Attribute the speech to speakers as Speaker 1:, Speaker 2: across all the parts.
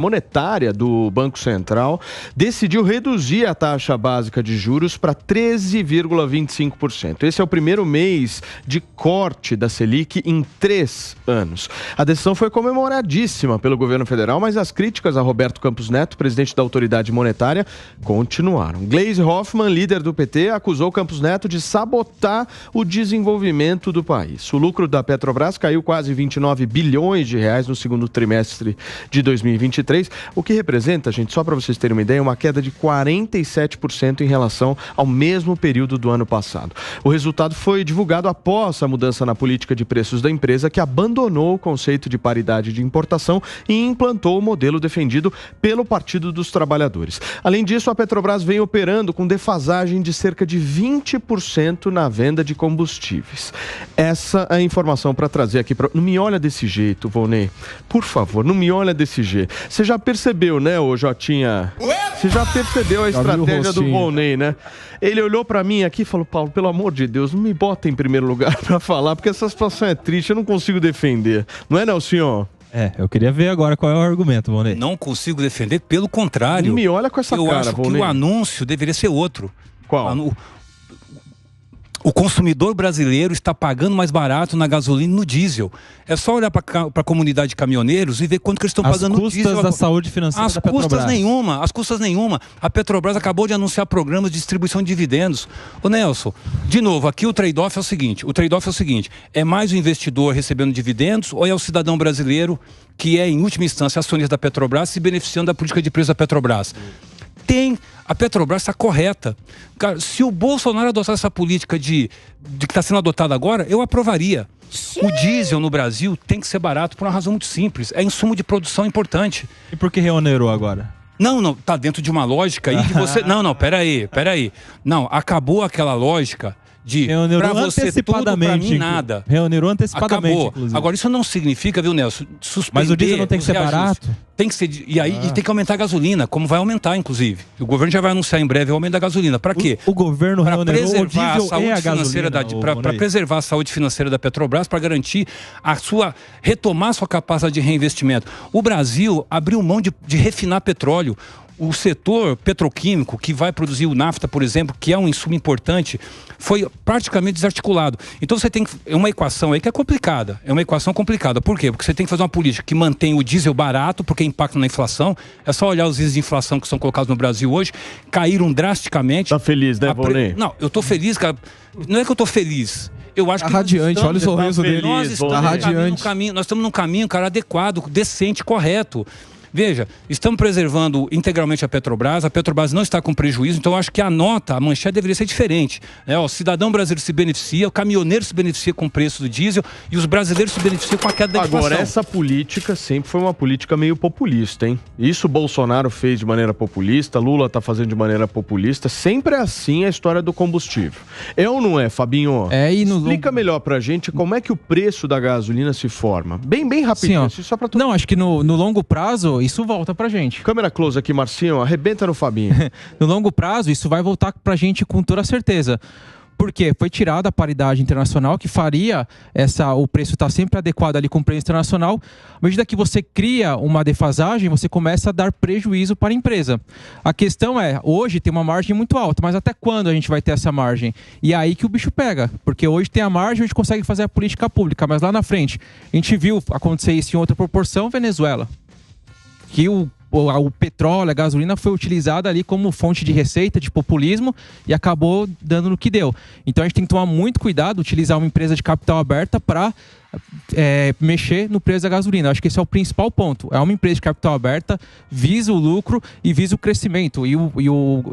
Speaker 1: monetária do Banco Central decidiu reduzir a taxa básica de juros para 13,25%. Esse é o primeiro mês de corte da Selic em 3 anos. A decisão foi comemoradíssima pelo governo federal, mas as críticas a Roberto Campos Neto, presidente da autoridade monetária, continuaram. Gleisi Hoffmann, líder do PT, acusou Campos Neto de sabotar o desenvolvimento do país. O lucro da Petrobras caiu quase 29 bilhões de reais no segundo trimestre de 2023, o que representa, gente, só para vocês terem uma ideia, uma queda de 47% em relação ao mesmo período do ano passado. O resultado foi divulgado após a mudança na política de preços da empresa, que abandonou o conceito de paridade de importação e implantou o modelo defendido pelo Partido dos Trabalhadores. Além disso, a Petrobras vem operando com defasagem de cerca de 20% na venda de combustíveis. Essa é a informação para trazer aqui. Não me olha desse jeito, Volney. Por favor, não me olha desse jeito. Você já percebeu, né, ô Jotinha? Você já percebeu a estratégia do Volney, né? Ele olhou pra mim aqui e falou: Paulo, pelo amor de Deus, não me bota em primeiro lugar pra falar, porque essa situação é triste, eu não consigo defender. Não é, Nelson?
Speaker 2: Eu queria ver agora qual é o argumento, Volney.
Speaker 3: Não consigo defender, pelo contrário.
Speaker 1: Não me olha com essa cara,
Speaker 3: Eu acho
Speaker 1: Volney.
Speaker 3: que o anúncio deveria ser outro.
Speaker 1: Qual?
Speaker 3: O consumidor brasileiro está pagando mais barato na gasolina e no diesel. É só olhar para a comunidade de caminhoneiros e ver quanto que eles estão pagando no diesel.
Speaker 2: As custas da saúde financeira da Petrobras.
Speaker 3: As custas nenhuma. A Petrobras acabou de anunciar programas de distribuição de dividendos. Ô Nelson, de novo, aqui o trade-off é o seguinte. É mais o investidor recebendo dividendos ou é o cidadão brasileiro que é, em última instância, acionista da Petrobras se beneficiando da política de preço da Petrobras? A Petrobras está correta. Cara, se o Bolsonaro adotar essa política de que está sendo adotada agora, eu aprovaria. O diesel no Brasil tem que ser barato por uma razão muito simples. É insumo de produção importante.
Speaker 2: E por que reonerou agora?
Speaker 3: Não, tá dentro de uma lógica aí de você... Não, peraí. Não, acabou aquela lógica de pra você tudo, pra mim nada.
Speaker 2: Reonerou antecipadamente,
Speaker 3: acabou.
Speaker 2: Inclusive.
Speaker 3: Agora, isso não significa, viu, Nelson, suspender.
Speaker 2: Mas o diesel não tem que ser barato?
Speaker 3: Tem que ser, e aí tem que aumentar a gasolina, como vai aumentar, inclusive. O governo já vai anunciar em breve o aumento da gasolina. Para quê?
Speaker 2: O governo reonerou o diesel e a gasolina.
Speaker 3: Para preservar a saúde financeira da Petrobras, para garantir retomar a sua capacidade de reinvestimento. O Brasil abriu mão de refinar petróleo. O setor petroquímico, que vai produzir o nafta, por exemplo, que é um insumo importante, foi praticamente desarticulado. Então você tem uma equação aí que é complicada. É uma equação complicada. Por quê? Porque você tem que fazer uma política que mantém o diesel barato, porque impacta na inflação. É só olhar os índices de inflação que são colocados no Brasil hoje. Caíram drasticamente.
Speaker 1: Tá feliz, né, Volney?
Speaker 3: Não, eu tô feliz, cara. Não é que eu tô feliz. Eu acho que
Speaker 2: radiante, olha o sorriso dele.
Speaker 3: Nós estamos num caminho, cara, adequado, decente, correto. Veja, estamos preservando integralmente a Petrobras não está com prejuízo, então eu acho que a manchete deveria ser diferente. O cidadão brasileiro se beneficia, o caminhoneiro se beneficia com o preço do diesel e os brasileiros se beneficiam com a queda da inflação.
Speaker 1: Agora, essa política sempre foi uma política meio populista, hein? Isso Bolsonaro fez de maneira populista, Lula está fazendo de maneira populista, sempre é assim a história do combustível. É ou não é, Fabinho? Explica melhor pra gente como é que o preço da gasolina se forma. Bem rapidinho,
Speaker 2: assim, só pra Não, acho que no longo prazo isso volta pra gente.
Speaker 1: Câmera close aqui, Marcinho, arrebenta no Fabinho.
Speaker 2: No longo prazo, isso vai voltar pra gente com toda certeza. Porque foi tirada a paridade internacional, que faria o preço estar sempre adequado ali com o preço internacional. À medida que você cria uma defasagem, você começa a dar prejuízo para a empresa. A questão é, hoje tem uma margem muito alta, mas até quando a gente vai ter essa margem? E é aí que o bicho pega. Porque hoje tem a margem, a gente consegue fazer a política pública, mas lá na frente, a gente viu acontecer isso em outra proporção, Venezuela. Que o petróleo, a gasolina foi utilizada ali como fonte de receita, de populismo e acabou dando no que deu. Então a gente tem que tomar muito cuidado, utilizar uma empresa de capital aberta para mexer no preço da gasolina. Acho que esse é o principal ponto. É uma empresa de capital aberta, visa o lucro e visa o crescimento.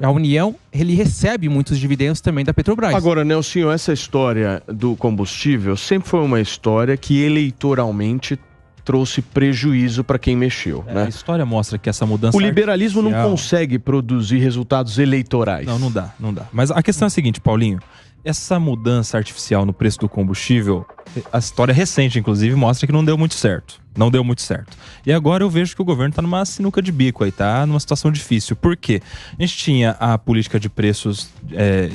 Speaker 2: A União, ele recebe muitos dividendos também da Petrobras.
Speaker 1: Agora, Nelson, essa história do combustível sempre foi uma história que eleitoralmente trouxe prejuízo para quem mexeu. Né?
Speaker 2: A história mostra que essa mudança...
Speaker 1: O liberalismo não consegue produzir resultados eleitorais.
Speaker 2: Não dá. Mas a questão é a seguinte, Paulinho. Essa mudança artificial no preço do combustível, a história recente, inclusive, mostra que não deu muito certo.
Speaker 4: Não deu muito certo. E agora eu vejo que o governo está numa sinuca de bico aí, tá numa situação difícil. Por quê? A gente tinha a política de preços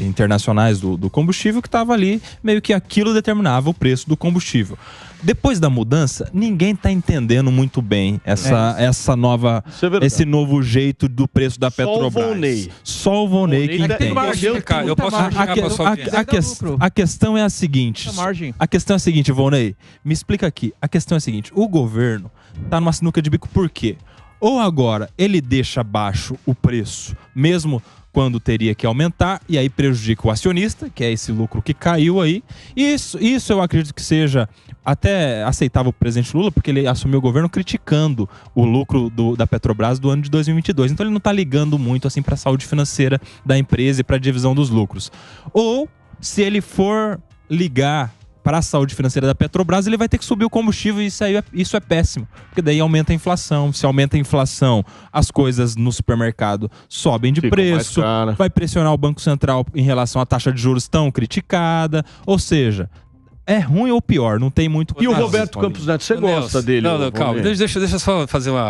Speaker 4: internacionais do combustível que estava ali, meio que aquilo determinava o preço do combustível. Depois da mudança, ninguém está entendendo muito bem essa nova, esse novo jeito do preço da Petrobras. Só o Volney que entende.
Speaker 3: Eu posso explicar para sua
Speaker 4: a questão é a seguinte. A questão é a seguinte, Volney. Me explica aqui. A questão é a seguinte. O governo está numa sinuca de bico por quê? Ou agora ele deixa baixo o preço, mesmo quando teria que aumentar, e aí prejudica o acionista, que é esse lucro que caiu aí. Isso eu acredito que seja até aceitável o presidente Lula, porque ele assumiu o governo criticando o lucro da Petrobras do ano de 2022. Então ele não está ligando muito assim para a saúde financeira da empresa e para a divisão dos lucros. Ou, se ele for ligar para a saúde financeira da Petrobras, ele vai ter que subir o combustível e isso é péssimo, porque daí aumenta a inflação. Se aumenta a inflação, as coisas no supermercado sobem de preço, vai pressionar o Banco Central em relação à taxa de juros tão criticada, ou seja, é ruim ou pior, não tem muito...
Speaker 1: E o Roberto Campos Neto, você gosta dele?
Speaker 3: Não, calma, deixa eu só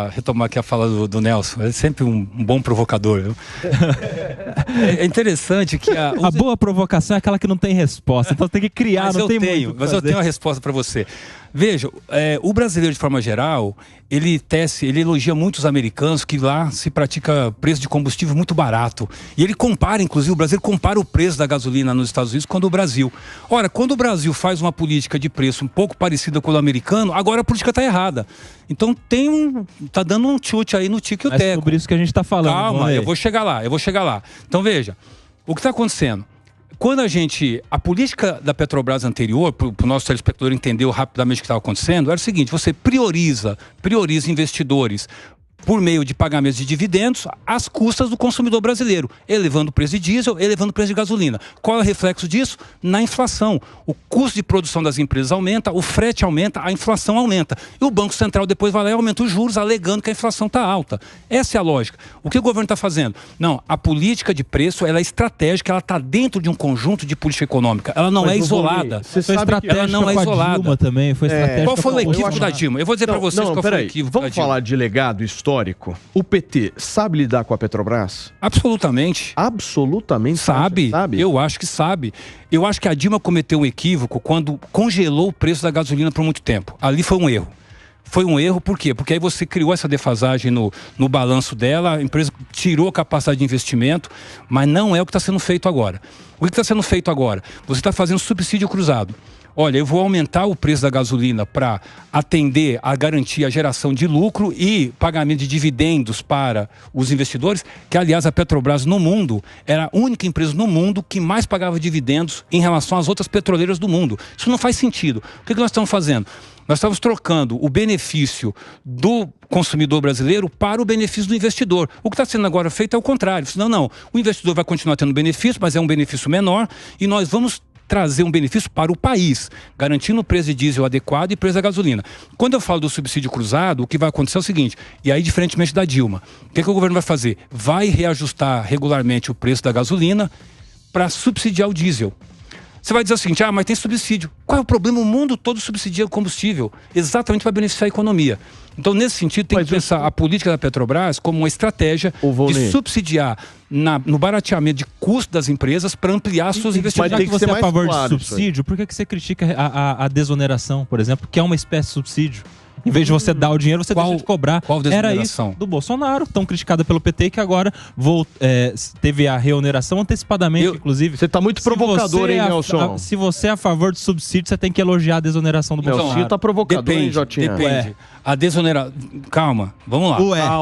Speaker 3: retomar aqui a fala do Nelson. É sempre um bom provocador, viu? É interessante que
Speaker 4: a boa provocação é aquela que não tem resposta, então tem que criar,
Speaker 3: mas
Speaker 4: não tem
Speaker 3: muito.
Speaker 4: Mas
Speaker 3: eu tenho uma resposta para você. Veja, o brasileiro de forma geral, ele elogia muito os americanos, que lá se pratica preço de combustível muito barato. E ele compara, inclusive, o Brasil compara o preço da gasolina nos Estados Unidos com o Brasil. Ora, quando o Brasil faz uma política de preço um pouco parecida com o americano, agora a política está errada. Então tá dando um chute aí no tico e o teco.
Speaker 4: É sobre isso que a gente está falando.
Speaker 3: Calma, eu vou chegar lá. Então veja, o que está acontecendo? Quando a política da Petrobras anterior, para o nosso telespectador entender rapidamente o que estava acontecendo, era o seguinte: você prioriza investidores por meio de pagamentos de dividendos às custas do consumidor brasileiro, elevando o preço de diesel, elevando o preço de gasolina. Qual é o reflexo disso? Na inflação. O custo de produção das empresas aumenta, o frete aumenta, a inflação aumenta. E o Banco Central depois vai lá e aumenta os juros, alegando que a inflação está alta. Essa é a lógica. O que o governo está fazendo? Não, a política de preço ela é estratégica, ela está dentro de um conjunto de política econômica. Ela não é isolada.
Speaker 4: Ela não é isolada. Dilma também, foi estratégica.
Speaker 3: Qual foi o equívoco da Dilma? Eu vou dizer para vocês qual foi o equívoco da Dilma.
Speaker 1: Vamos falar de legado histórico. O PT sabe lidar com a Petrobras?
Speaker 3: Absolutamente.
Speaker 1: Absolutamente
Speaker 3: sabe? Eu acho que sabe. Eu acho que a Dilma cometeu um equívoco quando congelou o preço da gasolina por muito tempo. Ali foi um erro. Foi um erro, por quê? Porque aí você criou essa defasagem no balanço dela, a empresa tirou a capacidade de investimento, mas não é o que está sendo feito agora. O que está sendo feito agora? Você está fazendo subsídio cruzado. Olha, eu vou aumentar o preço da gasolina para atender a garantir a geração de lucro e pagamento de dividendos para os investidores, que, aliás, a Petrobras no mundo era a única empresa no mundo que mais pagava dividendos em relação às outras petroleiras do mundo. Isso não faz sentido. O que nós estamos fazendo? Nós estamos trocando o benefício do consumidor brasileiro para o benefício do investidor. O que está sendo agora feito é o contrário. Não. O investidor vai continuar tendo benefício, mas é um benefício menor e nós vamos trazer um benefício para o país, garantindo o preço de diesel adequado e preço da gasolina. Quando eu falo do subsídio cruzado, o que vai acontecer é o seguinte, e aí diferentemente da Dilma, o que o governo vai fazer? Vai reajustar regularmente o preço da gasolina para subsidiar o diesel. Você vai dizer o seguinte, mas tem subsídio. Qual é o problema? O mundo todo subsidia o combustível, exatamente para beneficiar a economia. Então, nesse sentido, tem que pensar a política da Petrobras como uma estratégia de subsidiar no barateamento de custo das empresas para ampliar suas investimentos.
Speaker 4: Já que você é a favor de subsídio, por que você critica a desoneração, por exemplo, que é uma espécie de subsídio? Em vez de você dar o dinheiro, você deixa de cobrar.
Speaker 3: Qual
Speaker 4: era isso do Bolsonaro, tão criticada pelo PT, que agora teve a reoneração antecipadamente, inclusive.
Speaker 1: Você está muito provocador, hein, Nelson?
Speaker 4: Se você é a favor de subsídio, você tem que elogiar a desoneração do Bolsonaro.
Speaker 1: Nelson está provocador,
Speaker 3: depende,
Speaker 1: hein, Jotinha?
Speaker 3: Depende. A desoneração... Calma, vamos lá.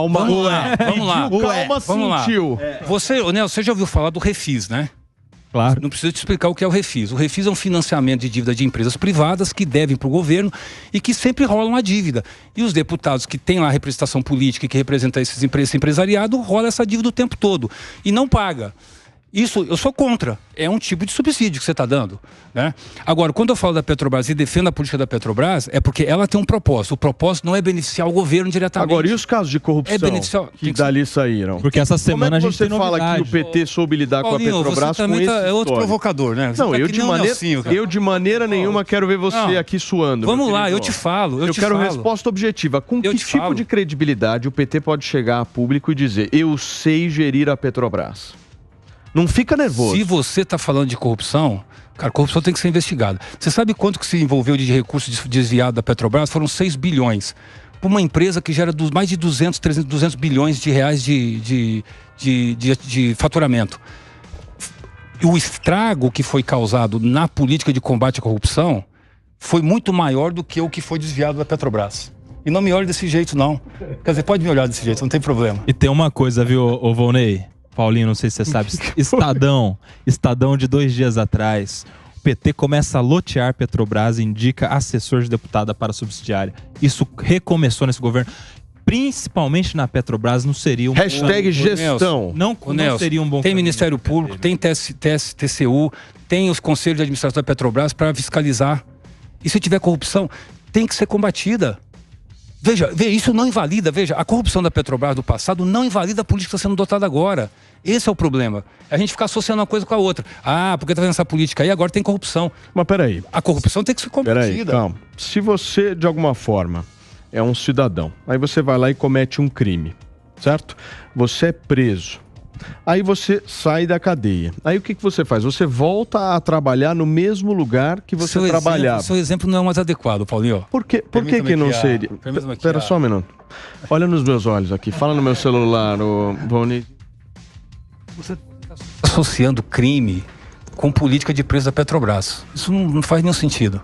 Speaker 3: Vamos lá.
Speaker 1: Sentiu.
Speaker 3: Nelson, você já ouviu falar do Refis, né?
Speaker 4: Claro.
Speaker 3: Não preciso te explicar o que é o Refis. O Refis é um financiamento de dívida de empresas privadas que devem para o governo e que sempre rolam a dívida. E os deputados que têm lá a representação política e que representam esse empresariado rolam essa dívida o tempo todo e não paga. Isso eu sou contra. É um tipo de subsídio que você está dando, né? Agora, quando eu falo da Petrobras e defendo a política da Petrobras, é porque ela tem um propósito. O propósito não é beneficiar o governo diretamente.
Speaker 1: Agora, e os casos de corrupção que dali saíram?
Speaker 4: Porque essa semana a gente tem
Speaker 1: fala que o PT soube lidar
Speaker 3: Paulinho,
Speaker 1: com a Petrobras
Speaker 3: você também
Speaker 1: com esse
Speaker 3: é outro
Speaker 1: histórico?
Speaker 3: provocador, né? Você
Speaker 1: Não,
Speaker 3: tá
Speaker 1: eu de maneira nenhuma quero ver você aqui suando.
Speaker 3: Vamos lá, eu te falo.
Speaker 1: Eu quero resposta objetiva. Com que tipo de credibilidade o PT pode chegar a público e dizer eu sei gerir a Petrobras? Não fica nervoso.
Speaker 3: Se você está falando de corrupção, cara, corrupção tem que ser investigada. Você sabe quanto que se envolveu de recursos desviados da Petrobras? Foram 6 bilhões. Para uma empresa que gera mais de 200 bilhões de reais de faturamento. E o estrago que foi causado na política de combate à corrupção foi muito maior do que o que foi desviado da Petrobras. E não me olhe desse jeito, não. Quer dizer, pode me olhar desse jeito, não tem problema.
Speaker 4: E tem uma coisa, viu, ô Volney? Paulinho, não sei se você sabe. Estadão de 2 dias atrás. O PT começa a lotear Petrobras e indica assessor de deputada para subsidiária. Isso recomeçou nesse governo. Principalmente na Petrobras, não seria um...
Speaker 1: Hashtag gestão.
Speaker 4: Não seria um bom
Speaker 3: Tem Ministério Público, tem TCU, tem os conselhos de administração da Petrobras para fiscalizar. E se tiver corrupção, tem que ser combatida. Veja, isso não invalida, a corrupção da Petrobras do passado não invalida a política que está sendo adotada agora. Esse é o problema. A gente ficar associando uma coisa com a outra. Ah, porque está fazendo essa política aí, agora tem corrupção.
Speaker 1: Mas peraí.
Speaker 3: A corrupção tem que ser combatida.
Speaker 1: Peraí, calma. Se você, de alguma forma, é um cidadão, aí você vai lá e comete um crime, certo? Você é preso. Aí você sai da cadeia. Aí o que você faz? Você volta a trabalhar no mesmo lugar que você trabalhava.
Speaker 3: Seu exemplo não é o mais adequado, Paulinho.
Speaker 1: Por que que não seria? Espera só um minuto. Olha nos meus olhos aqui. Fala no meu celular, Volney.
Speaker 3: Você está associando crime com política de preço da Petrobras. Isso não faz nenhum sentido.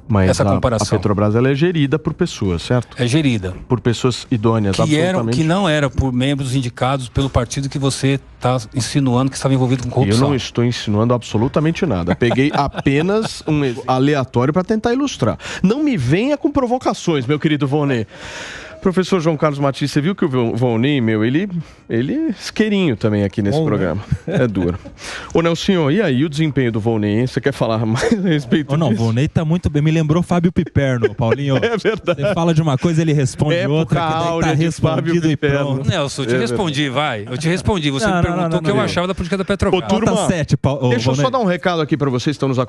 Speaker 1: Mas
Speaker 3: essa comparação.
Speaker 1: A Petrobras ela é gerida por pessoas, certo?
Speaker 3: É gerida.
Speaker 1: Por pessoas idôneas, absolutamente.
Speaker 3: Que não era por membros indicados pelo partido que você está insinuando que estava envolvido com corrupção.
Speaker 1: Eu não estou insinuando absolutamente nada. Peguei apenas um aleatório para tentar ilustrar. Não me venha com provocações, meu querido Volney. Professor João Carlos Matias, você viu que o Volney, ele é isqueirinho também aqui nesse programa. É duro. Ô, Nelsinho, e aí o desempenho do Volney, hein? Você quer falar mais a respeito disso?
Speaker 4: Não, o Volney tá muito bem. Me lembrou Fábio Piperno, Paulinho.
Speaker 1: É verdade.
Speaker 4: Você fala de uma coisa, ele responde outra, que daí tá respondido e pronto.
Speaker 3: Nelson, eu te respondi, vai. Eu te respondi. Você me perguntou o que eu achava da política da Petrobras.
Speaker 1: Ô, turma,
Speaker 4: 7,
Speaker 1: deixa eu só dar um recado aqui para vocês que estão nos acompanhando.